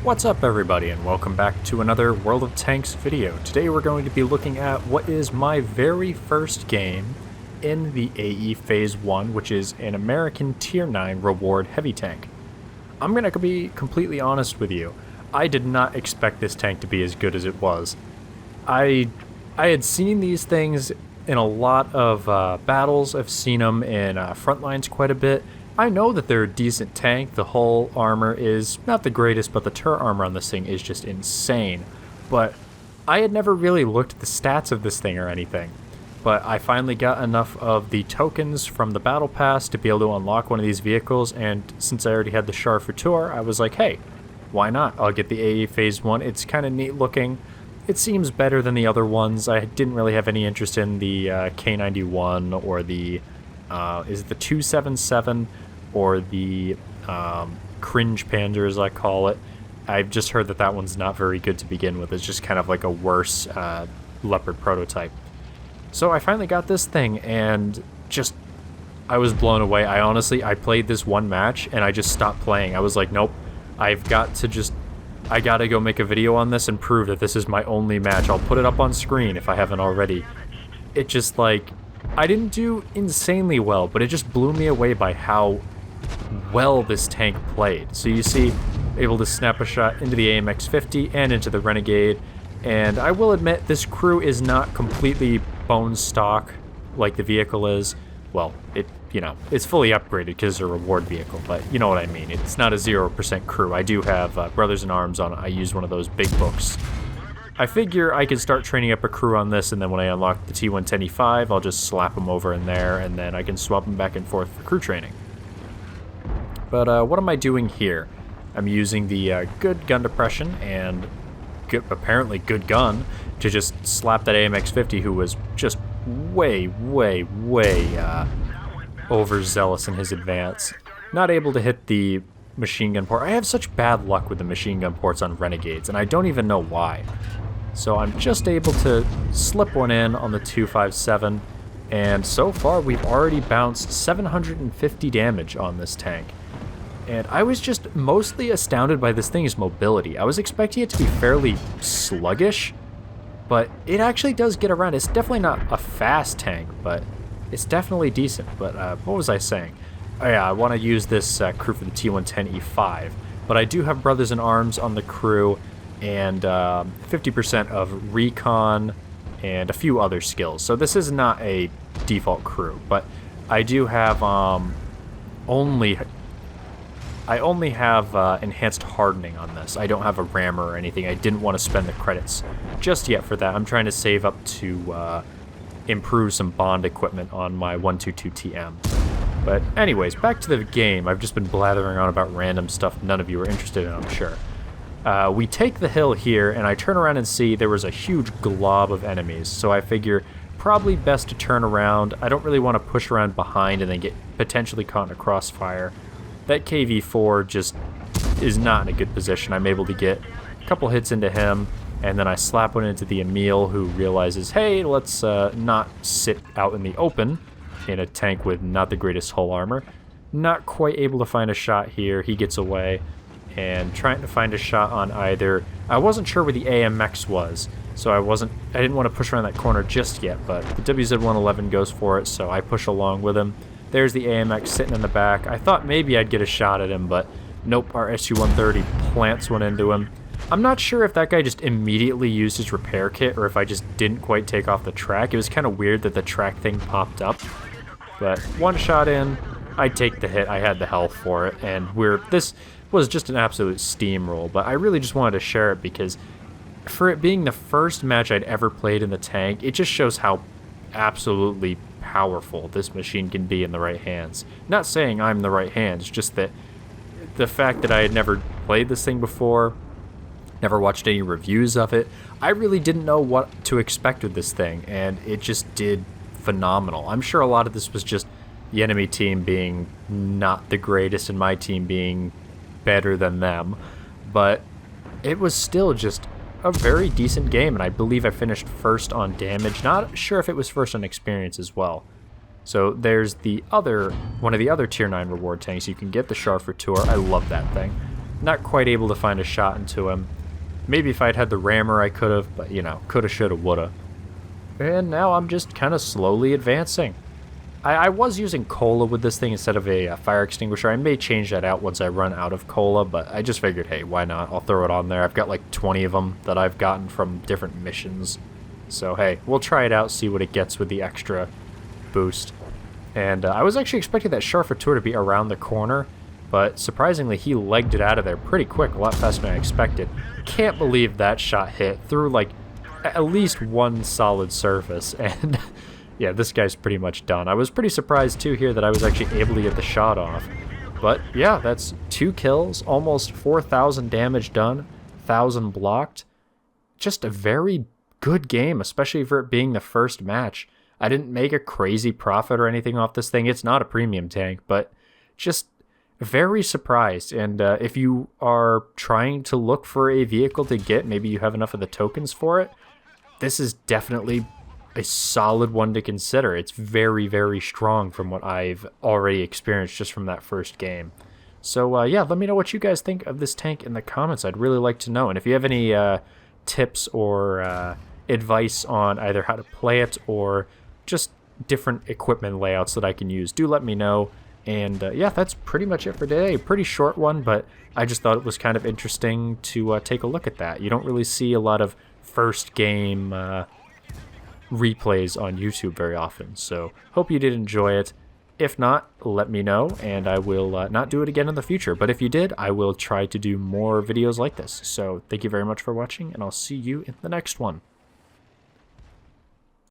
What's up everybody and welcome back to another World of Tanks video. Today we're going to be looking at what is my very first game in the AE Phase 1, which is an American Tier 9 reward heavy tank. I'm going to be completely honest with you. I did not expect this tank to be as good as it was. I had seen these things in a lot of battles. I've seen them in front lines quite a bit. I know that they're a decent tank. The hull armor is not the greatest, but the turret armor on this thing is just insane. But I had never really looked at the stats of this thing or anything. But I finally got enough of the tokens from the battle pass to be able to unlock one of these vehicles, and since I already had the Char for Tour, I was like, hey, why not? I'll get the AE Phase 1. It's kind of neat looking. It seems better than the other ones. I didn't really have any interest in the K91 or the, is it the 277? Or the cringe pander, as I call it. I've just heard that that one's not very good to begin with. It's just kind of like a worse Leopard prototype. So I finally got this thing, and just, I was blown away. I played this one match, and I just stopped playing. I was like, nope, I gotta go make a video on this and prove that this is my only match. I'll put it up on screen if I haven't already. It just, like, I didn't do insanely well, but it just blew me away by how well this tank played. So you see, able to snap a shot into the AMX-50 and into the Renegade, and I will admit this crew is not completely bone stock like the vehicle is. Well, it's fully upgraded because it's a reward vehicle, but you know what I mean. It's not a 0% crew. I do have Brothers in Arms on it. I use one of those big books. I figure I could start training up a crew on this, and then when I unlock the T110E5, I'll just slap them over in there, and then I can swap them back and forth for crew training. But what am I doing here? I'm using the good gun depression and apparently good gun to just slap that AMX-50, who was just way overzealous in his advance. Not able to hit the machine gun port. I have such bad luck with the machine gun ports on Renegades, and I don't even know why. So I'm just able to slip one in on the 257, and so far we've already bounced 750 damage on this tank. And I was just mostly astounded by this thing's mobility. I was expecting it to be fairly sluggish, but it actually does get around. It's definitely not a fast tank, but it's definitely decent. But what was I saying? Oh yeah, I want to use this crew for the T110E5, but I do have Brothers in Arms on the crew, and 50% of recon and a few other skills. So this is not a default crew, but I do have I only have enhanced hardening on this. I don't have a rammer or anything. I didn't want to spend the credits just yet for that. I'm trying to save up to improve some bond equipment on my 122TM. But anyways, back to the game. I've just been blathering on about random stuff none of you are interested in, I'm sure. We take the hill here, and I turn around and see there was a huge glob of enemies, so I figure probably best to turn around. I don't really want to push around behind and then get potentially caught in a crossfire. That KV-4 just is not in a good position. I'm able to get a couple hits into him, and then I slap one into the Emil, who realizes, hey, let's not sit out in the open in a tank with not the greatest hull armor. Not quite able to find a shot here. He gets away, and trying to find a shot on either. I wasn't sure where the AMX was, so I didn't want to push around that corner just yet, but the WZ-111 goes for it, so I push along with him. There's the AMX sitting in the back. I thought maybe I'd get a shot at him, but nope, our SU-130 plants one into him. I'm not sure if that guy just immediately used his repair kit or if I just didn't quite take off the track. It was kind of weird that the track thing popped up. But one shot in, I take the hit. I had the health for it, and this was just an absolute steamroll. But I really just wanted to share it because for it being the first match I'd ever played in the tank, it just shows how absolutely powerful this machine can be in the right hands. Not saying I'm the right hands, just that the fact that I had never played this thing before, never watched any reviews of it, I really didn't know what to expect with this thing, and it just did phenomenal. I'm sure a lot of this was just the enemy team being not the greatest and my team being better than them, but it was still just a very decent game, and I believe I finished first on damage. Not sure if it was first on experience as well. So there's one of the other Tier 9 reward tanks. You can get the Char for Tour. I love that thing. not quite able to find a shot into him. Maybe if I'd had the rammer I could have, but you know, coulda, shoulda, woulda. And now I'm just kind of slowly advancing. I was using cola with this thing instead of a fire extinguisher. I may change that out once I run out of cola, but I just figured, hey, why not? I'll throw it on there. I've got like 20 of them that I've gotten from different missions. So hey, we'll try it out, see what it gets with the extra boost. And I was actually expecting that Charfateur to be around the corner, but surprisingly he legged it out of there pretty quick, a lot faster than I expected. Can't believe that shot hit through like at least one solid surface, and yeah, this guy's pretty much done. I was pretty surprised too here that I was actually able to get the shot off. But yeah, that's 2 kills, almost 4,000 damage done, 1,000 blocked. Just a very good game, especially for it being the first match. I didn't make a crazy profit or anything off this thing. It's not a premium tank, but just very surprised. And if you are trying to look for a vehicle to get, maybe you have enough of the tokens for it, this is definitely a solid one to consider. It's very, very strong from what I've already experienced just from that first game. So yeah, let me know what you guys think of this tank in the comments. I'd really like to know. And if you have any tips or advice on either how to play it or just different equipment layouts that I can use, do let me know. And yeah, that's pretty much it for today. Pretty short one, but I just thought it was kind of interesting to take a look at that. You don't really see a lot of first game replays on YouTube very often, so hope you did enjoy it. If not, let me know, and I will not do it again in the future. But if you did, I will try to do more videos like this. So thank you very much for watching, and I'll see you in the next one.